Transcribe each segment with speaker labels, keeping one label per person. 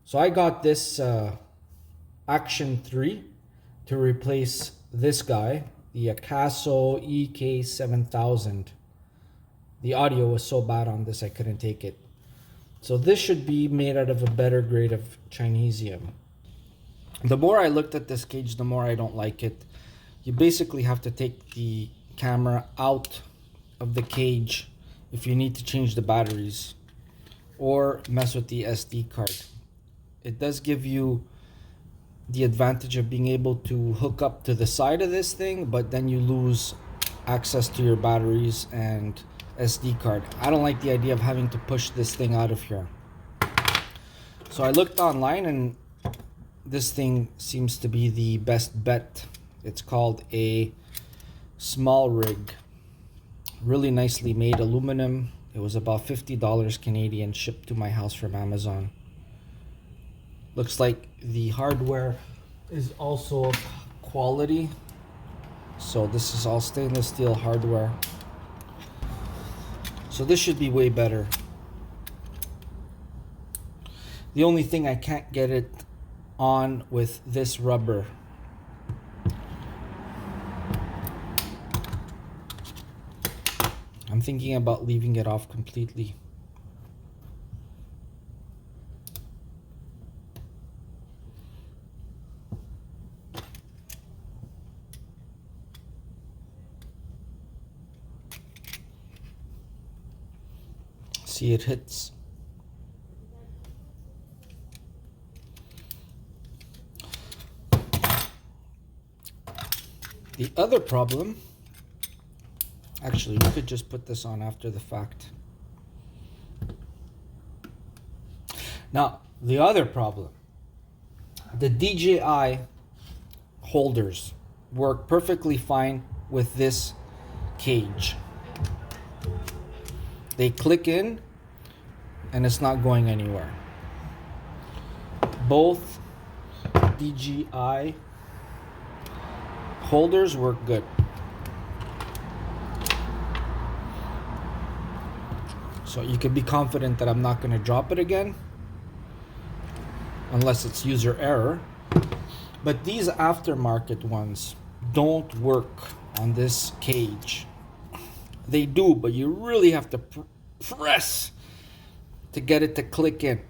Speaker 1: So I got this Action 3 to replace this guy, the Akaso EK7000. The audio was so bad on this I couldn't take it. So this should be made out of a better grade of Chinesium. The more I looked at this cage, the more I don't like it. You basically have to take the camera out of the cage if you need to change the batteries or mess with the SD card. It does give you the advantage of being able to hook up to the side of this thing, but then you lose access to your batteries and SD card. I don't like the idea of having to push this thing out of here. So I looked online and this thing seems to be the best bet. It's called a SmallRig. Really nicely made aluminum. It was about $50 Canadian shipped to my house from Amazon. Looks like the hardware is also quality. So this is all stainless steel hardware. So this should be way better. The only thing I can't get it on with this rubber. I'm thinking about leaving it off completely. See, it hits. The other problem, actually, we could just put this on after the fact. Now, the other problem, the DJI holders work perfectly fine with this cage. They click in and it's not going anywhere. Both DJI holders work good. So you can be confident that I'm not going to drop it again unless it's user error. But these aftermarket ones don't work on this cage. They do, but you really have to press to get it to click in.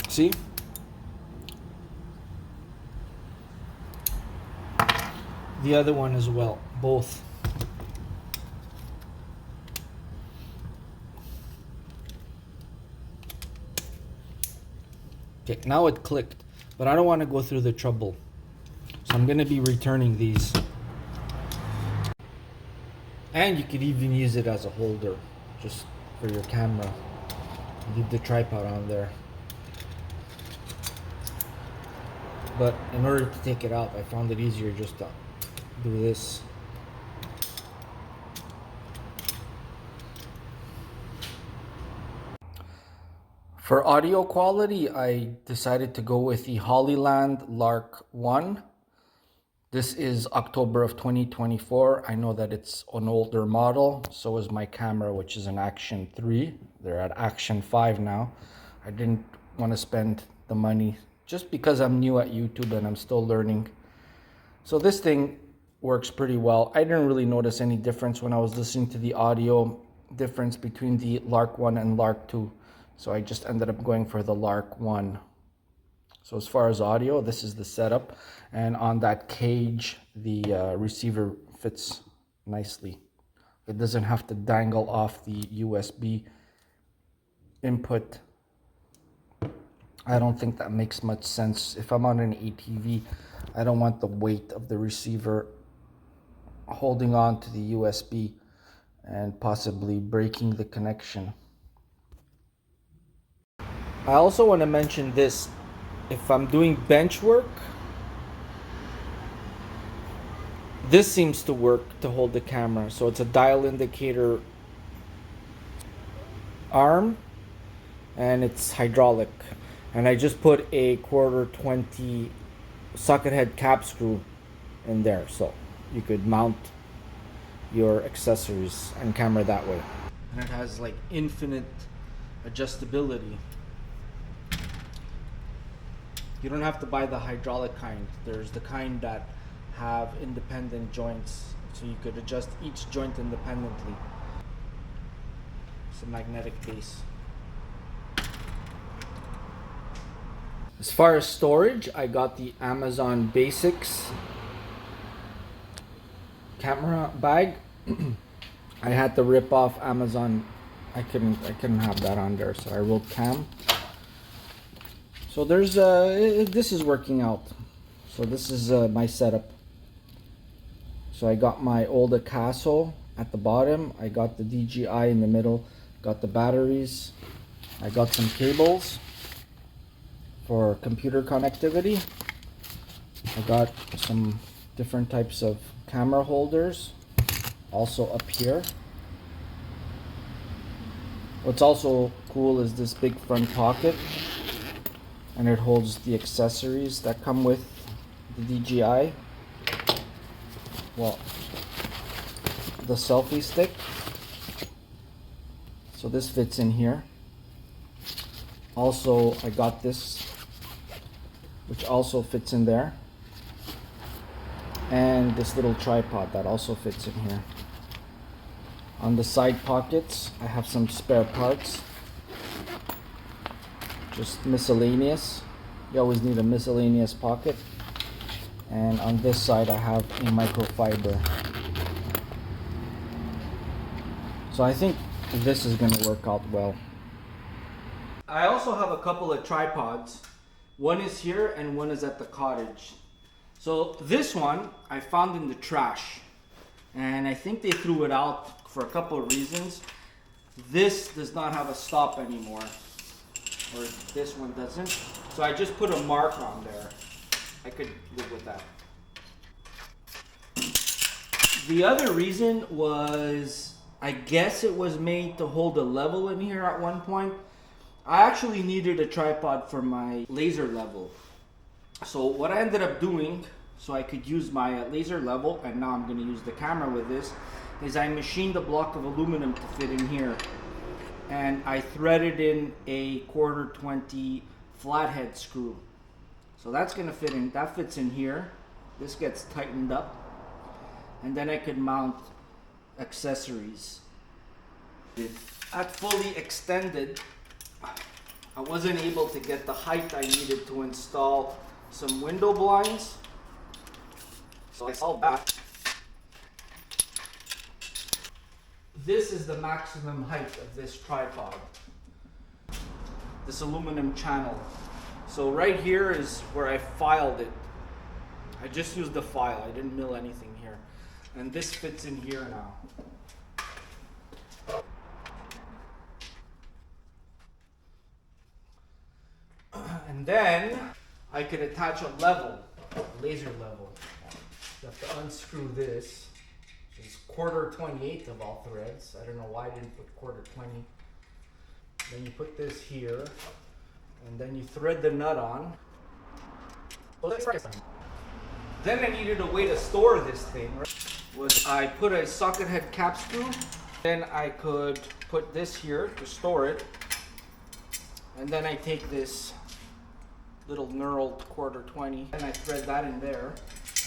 Speaker 1: See? The other one as well, both. Okay, now it clicked, but I don't want to go through the trouble. So I'm going to be returning these. And you could even use it as a holder, just for your camera. Leave the tripod on there. But in order to take it out, I found it easier just to do this. For audio quality, I decided to go with the Hollyland Lark 1. This is October of 2024. I know that it's an older model. So is my camera, which is an Action 3. They're at Action 5 now. I didn't want to spend the money just because I'm new at YouTube and I'm still learning. So this thing works pretty well. I didn't really notice any difference when I was listening to the audio difference between the Lark 1 and Lark 2. So I just ended up going for the Lark 1. So as far as audio, this is the setup. And on that cage, the receiver fits nicely. It doesn't have to dangle off the USB input. I don't think that makes much sense. If I'm on an ATV, I don't want the weight of the receiver holding on to the USB and possibly breaking the connection. I also want to mention this. If I'm doing bench work, this seems to work to hold the camera. So it's a dial indicator arm and it's hydraulic. And I just put a 1/4 socket head cap screw in there. So you could mount your accessories and camera that way. And it has like infinite adjustability. You don't have to buy the hydraulic kind. There's the kind that have independent joints, so you could adjust each joint independently. It's a magnetic base. As far as storage, I got the Amazon Basics camera bag. I had to rip off Amazon. I couldn't have that on there, so I wrote cam. So there's this is working out. So this is my setup. So I got my old Akaso at the bottom. I got the DJI in the middle. Got the batteries. I got some cables for computer connectivity. I got some different types of camera holders also up here. What's also cool is this big front pocket, and it holds the accessories that come with the DJI. Well, the selfie stick. So this fits in here. Also, I got this, which also fits in there, and this little tripod that also fits in here. On the side pockets, I have some spare parts, just miscellaneous. You always need a miscellaneous pocket. And on this side, I have a microfiber. So I think this is going to work out well. I also have a couple of tripods. One is here and one is at the cottage. So this one I found in the trash, and I think they threw it out for a couple of reasons. This does not have a stop anymore, or this one doesn't. So I just put a mark on there. I could live with that. The other reason was, I guess it was made to hold a level in here at one point. I actually needed a tripod for my laser level. So what I ended up doing, so I could use my laser level, and now I'm going to use the camera with this, is I machined a block of aluminum to fit in here. And I threaded in a 1/4-20 flathead screw. So that's going to fit in, that fits in here. This gets tightened up. And then I could mount accessories. At fully extended, I wasn't able to get the height I needed to install some window blinds. So I saw that. This is the maximum height of this tripod. This aluminum channel. So right here is where I filed it. I just used the file, I didn't mill anything here. And this fits in here now. And then I could attach a level, a laser level. You have to unscrew this, which is 1/4-28 of all threads. I don't know why I didn't put 1/4-20. Then you put this here, and then you thread the nut on. Then I needed a way to store this thing. I put a socket head cap screw. Then I could put this here to store it. And then I take this little knurled 1/4-20 and I thread that in there.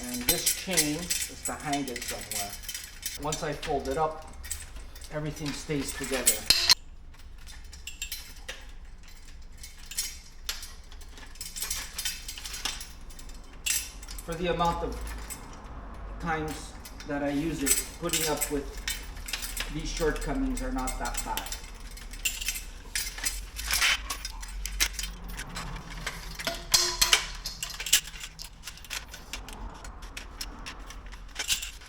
Speaker 1: And this chain is to hang it somewhere. Once I fold it up, everything stays together. For the amount of times that I use it, putting up with these shortcomings are not that bad.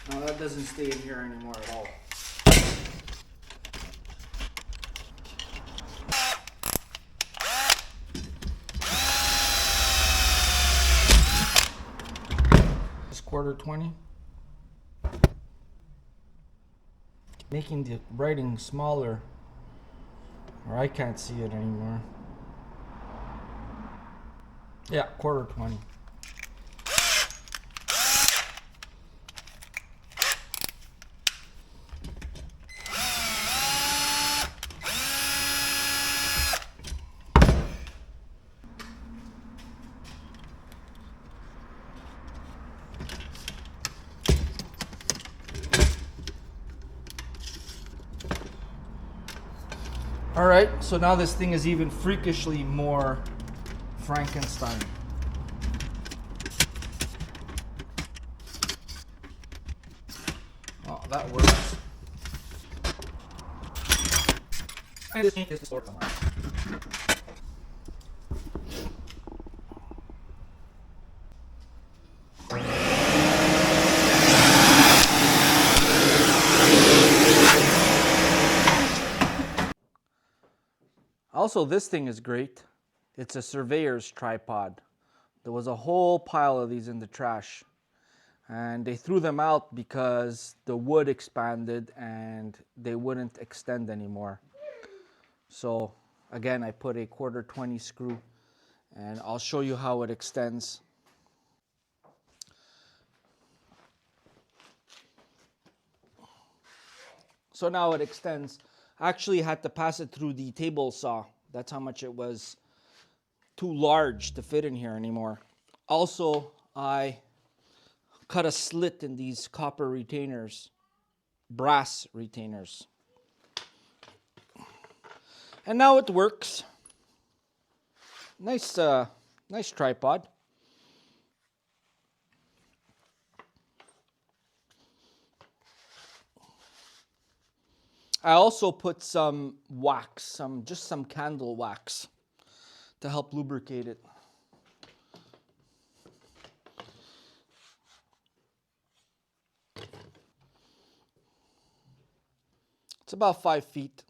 Speaker 1: Now that doesn't stay in here anymore at all. This 1/4-20. Making the writing smaller, or I can't see it anymore. Yeah, 1/4-20. All right, so now this thing is even freakishly more Frankenstein. Oh, that works. I just need this to sort them out. Also, this thing is great. It's a surveyor's tripod. There was a whole pile of these in the trash, and they threw them out because the wood expanded and they wouldn't extend anymore. So again, I put a 1/4 20 screw, and I'll show you how it extends. So now it extends. I actually had to pass it through the table saw. That's how much it was too large to fit in here anymore. Also, I cut a slit in these copper retainers, brass retainers. And now it works. Nice tripod. I also put some wax, just some candle wax to help lubricate it. It's about 5 feet.